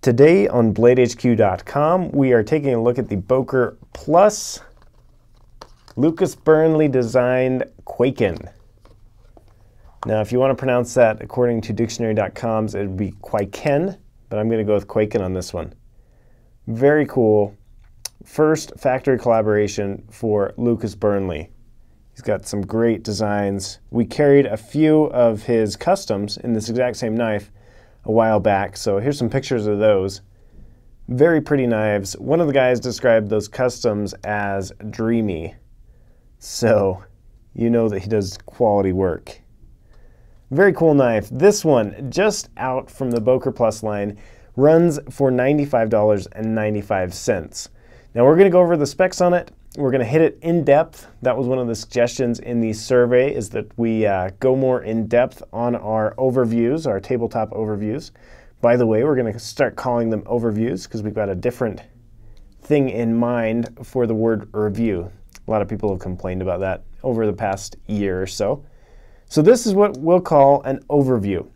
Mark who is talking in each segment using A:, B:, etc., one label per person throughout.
A: Today on BladeHQ.com, we are taking a look at the Boker Plus Lucas Burnley designed Kwaiken. Now, if you want to pronounce that according to dictionary.com's, it would be Kwaiken, but I'm going to go with Kwaiken on this one. Very cool. First factory collaboration for Lucas Burnley. He's got some great designs. We carried a few of his customs in this exact same knife a while back, so here's some pictures of those. Very pretty knives. One of the guys described those customs as dreamy, so you know that he does quality work. Very cool knife. This one, just out from the Boker Plus line, runs for $95.95. Now we're going to go over the specs on it. We're going to hit it in depth. That was one of the suggestions in the survey, is that we go more in depth on our overviews, our tabletop overviews. By the way, we're going to start calling them overviews because we've got a different thing in mind for the word review. A lot of people have complained about that over the past year or so. So this is what we'll call an overview.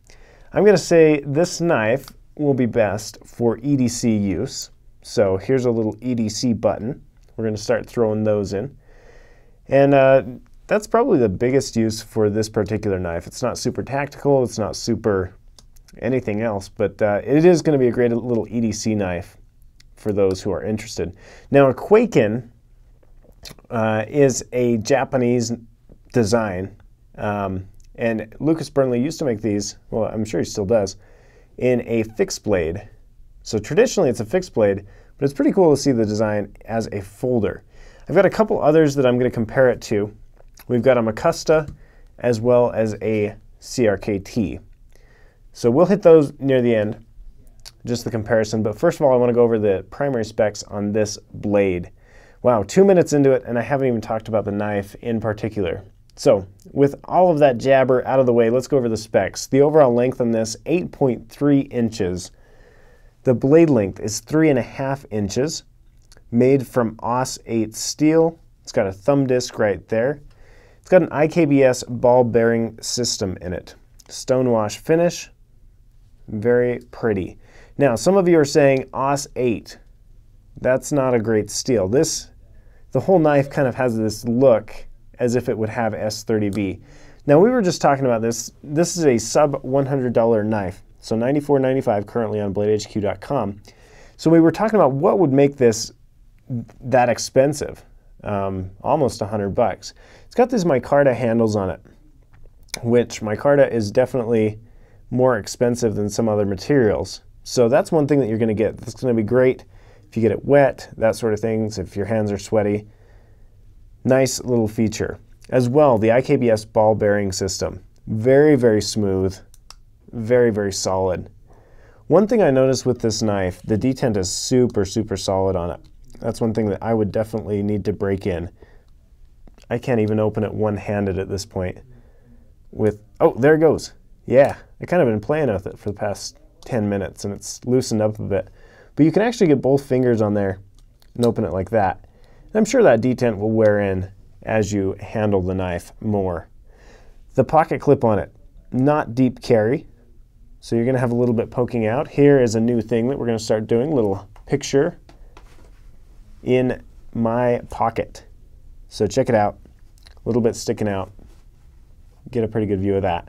A: I'm going to say this knife will be best for EDC use. So here's a little EDC button. We're going to start throwing those in. And that's probably the biggest use for this particular knife. It's not super tactical, it's not super anything else, but it is going to be a great little EDC knife for those who are interested. Now, a Kwaiken is a Japanese design, and Lucas Burnley used to make these, well, I'm sure he still does, in a fixed blade. So traditionally it's a fixed blade, but it's pretty cool to see the design as a folder. I've got a couple others that I'm going to compare it to. We've got a micarta as well as a CRKT. So we'll hit those near the end, just the comparison. But first of all, I want to go over the primary specs on this blade. Wow, 2 minutes into it, and I haven't even talked about the knife in particular. So with all of that jabber out of the way, let's go over the specs. The overall length on this, 8.3 inches. The blade length is 3.5 inches, made from Aus 8 steel. It's got a thumb disc right there. It's got an IKBS ball bearing system in it. Stonewash finish, very pretty. Now, some of you are saying Aus 8. That's not a great steel. The whole knife kind of has this look as if it would have S30V. Now, we were just talking about this. This is a sub $100 knife. So $94.95 currently on BladeHQ.com. So we were talking about what would make this that expensive, almost $100. It's got these micarta handles on it, which micarta is definitely more expensive than some other materials. So that's one thing that you're going to get. It's going to be great if you get it wet, that sort of things, if your hands are sweaty. Nice little feature. As well, the IKBS ball bearing system. Very, very smooth. Very, very solid. One thing I noticed with this knife, the detent is super, super solid on it. That's one thing that I would definitely need to break in. I can't even open it one-handed at this point. Oh, there it goes. Yeah, I kind of been playing with it for the past 10 minutes and it's loosened up a bit. But you can actually get both fingers on there and open it like that. And I'm sure that detent will wear in as you handle the knife more. The pocket clip on it, not deep carry. So you're going to have a little bit poking out. Here is a new thing that we're going to start doing, a little picture in my pocket. So check it out, a little bit sticking out. Get a pretty good view of that.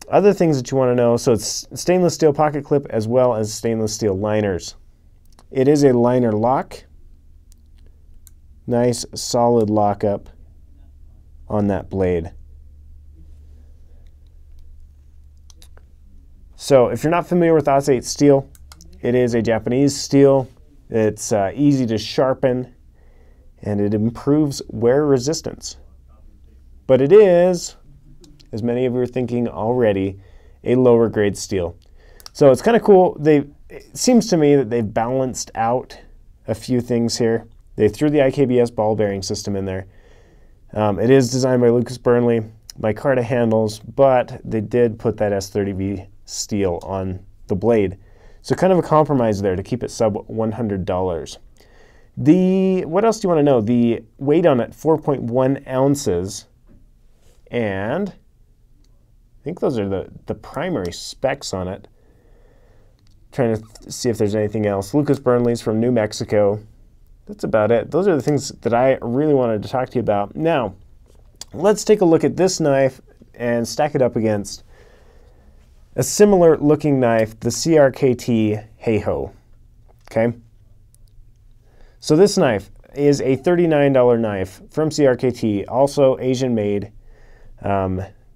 A: Other things that you want to know, so it's stainless steel pocket clip as well as stainless steel liners. It is a liner lock. Nice solid lockup on that blade. So if you're not familiar with Aus 8 steel, it is a Japanese steel. It's easy to sharpen and it improves wear resistance. But it is, as many of you are thinking already, a lower grade steel. So it's kind of cool. It seems to me that they've balanced out a few things here. They threw the IKBS ball bearing system in there. It is designed by Lucas Burnley, micarta handles, but they did put that S30V steel on the blade. So kind of a compromise there to keep it sub $100. What else do you want to know? The weight on it, 4.1 ounces. And I think those are the primary specs on it. Trying to see if there's anything else. Lucas Burnley's from New Mexico. That's about it. Those are the things that I really wanted to talk to you about. Now, let's take a look at this knife and stack it up against a similar looking knife, the CRKT Hey-Ho. Okay? So this knife is a $39 knife from CRKT, also Asian made.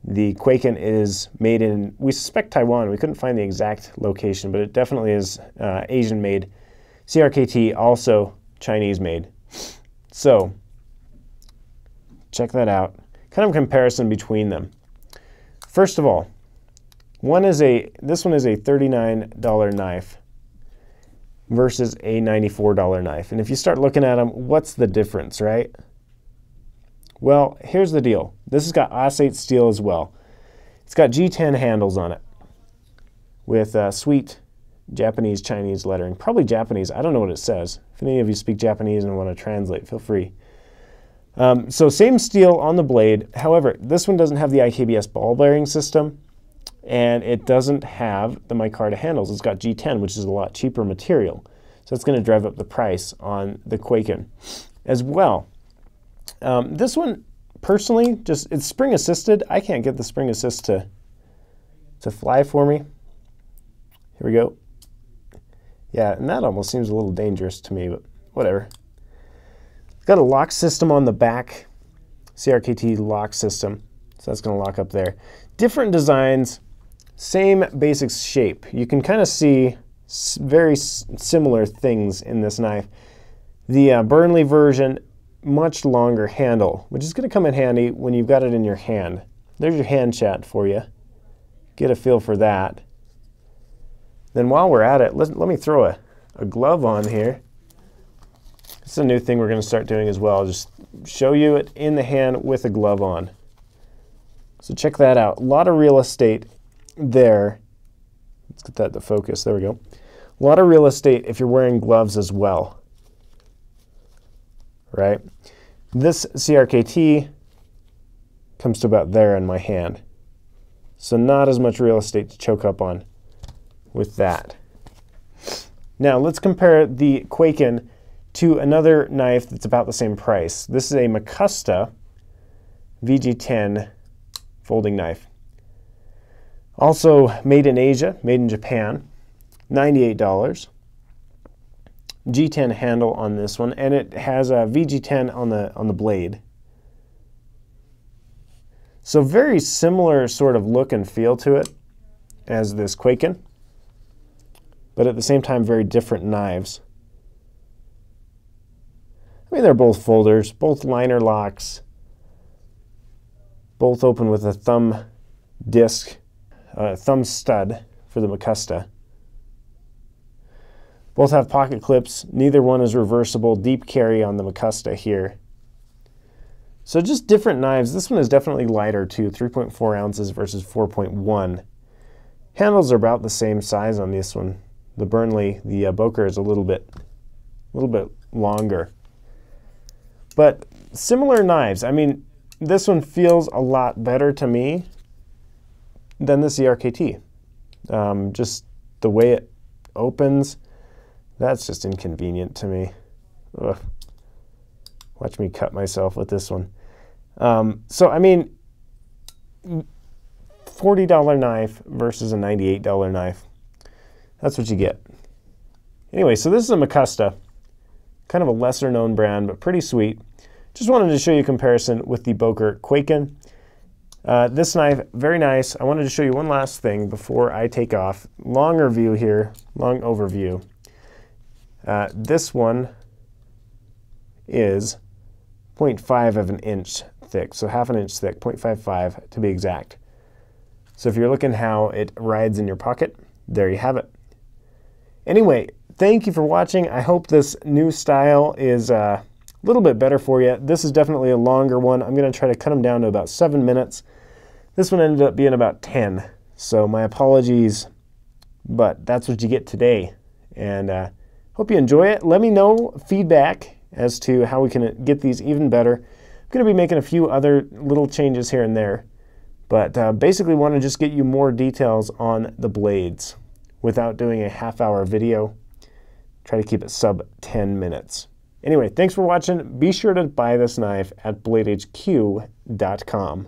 A: The Kwaiken is made in, we suspect, Taiwan. We couldn't find the exact location, but it definitely is Asian made. CRKT, also Chinese made. So, check that out. Kind of a comparison between them. First of all, this one is a $39 knife versus a $94 knife. And if you start looking at them, what's the difference, right? Well, here's the deal. This has got Osate steel as well. It's got G10 handles on it with sweet Japanese, Chinese lettering. Probably Japanese. I don't know what it says. If any of you speak Japanese and want to translate, feel free. So same steel on the blade. However, this one doesn't have the IKBS ball bearing system, and it doesn't have the micarta handles. It's got G10, which is a lot cheaper material. So it's going to drive up the price on the Kwaiken as well. This one, personally, it's spring assisted. I can't get the spring assist to fly for me. Here we go. Yeah, and that almost seems a little dangerous to me, but whatever. It's got a lock system on the back, CRKT lock system. So that's going to lock up there. Different designs, same basic shape. You can kind of see very similar things in this knife. The Burnley version, much longer handle, which is going to come in handy when you've got it in your hand. There's your hand chat for you. Get a feel for that. Then while we're at it, let me throw a glove on here. It's a new thing we're going to start doing as well. Just show you it in the hand with a glove on. So check that out. A lot of real estate there. Let's get that to focus. There we go. A lot of real estate if you're wearing gloves as well. Right? This CRKT comes to about there in my hand. So not as much real estate to choke up on with that. Now let's compare the Kwaiken to another knife that's about the same price. This is a micarta VG10 folding knife. Also made in Asia, made in Japan, $98. G10 handle on this one, and it has a VG10 on the blade. So very similar sort of look and feel to it as this Kwaiken, but at the same time very different knives. I mean, they're both folders, both liner locks, both open with a thumb disc, thumb stud for the micarta. Both have pocket clips. Neither one is reversible. Deep carry on the micarta here. So just different knives. This one is definitely lighter too, 3.4 ounces versus 4.1. Handles are about the same size on this one. The Burnley, the Boker is a little bit longer. But similar knives. I mean, this one feels a lot better to me than the CRKT. Just the way it opens. That's just inconvenient to me. Ugh. Watch me cut myself with this one. So, I mean, $40 knife versus a $98 knife. That's what you get. Anyway, so this is a micarta. Kind of a lesser known brand, but pretty sweet. Just wanted to show you a comparison with the Boker Kwaiken. This knife, very nice. I wanted to show you one last thing before I take off. Long review here, long overview. This one is 0.5 of an inch thick, so half an inch thick, 0.55 to be exact. So if you're looking how it rides in your pocket, there you have it. Anyway, thank you for watching. I hope this new style is a little bit better for you. This is definitely a longer one. I'm going to try to cut them down to about 7 minutes. This one ended up being about 10, so my apologies, but that's what you get today. And hope you enjoy it. Let me know feedback as to how we can get these even better. I'm going to be making a few other little changes here and there, but basically want to just get you more details on the blades. without doing a half-hour video. Try to keep it sub 10 minutes. Anyway, thanks for watching. Be sure to buy this knife at BladeHQ.com.